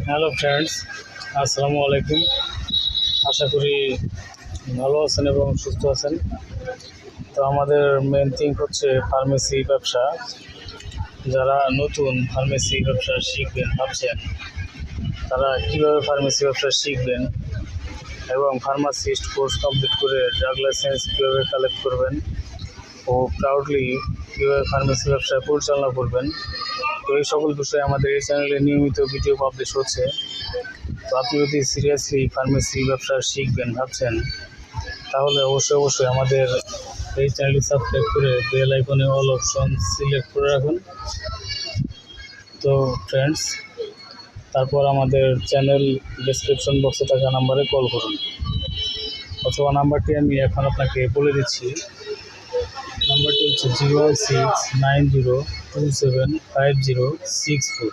Hello friends, আসসালামু আলাইকুম। আশা করি ভালো আছেন এবং সুস্থ আছেন। তো আমাদের মেন থিং হচ্ছে ফার্মেসি ব্যবসা। যারা নতুন ফার্মেসি ব্যবসা শিখবেন ভাবছেন, তারা কীভাবে ফার্মেসি ব্যবসা শিখবেন এবং ফার্মাসিস্ট কোর্স কমপ্লিট করে ড্রাগ লাইসেন্স কীভাবে কালেক্ট করবেন ও প্রাউডলি কীভাবে ফার্মেসি ব্যবসা পরিচালনা করবেন, তো এই সকল বিষয়ে আমাদের এই চ্যানেলে নিয়মিত ভিডিও পাবলিশ হচ্ছে। তো আপনি যদি সিরিয়াসলি ফার্মেসি ব্যবসা শিখবেন ভাবছেন, তাহলে অবশ্যই আমাদের এই চ্যানেলটি সাবস্ক্রাইব করে বেল আইকনে অল অপশন সিলেক্ট করে রাখুন। তো ফ্রেন্ডস, তারপর আমাদের চ্যানেল ডেসক্রিপশন বক্সে থাকা নাম্বারে কল করুন, অথবা নাম্বারটি আমি এখন আপনাকে বলে দিচ্ছি। নাম্বারটি হচ্ছে 01690275064।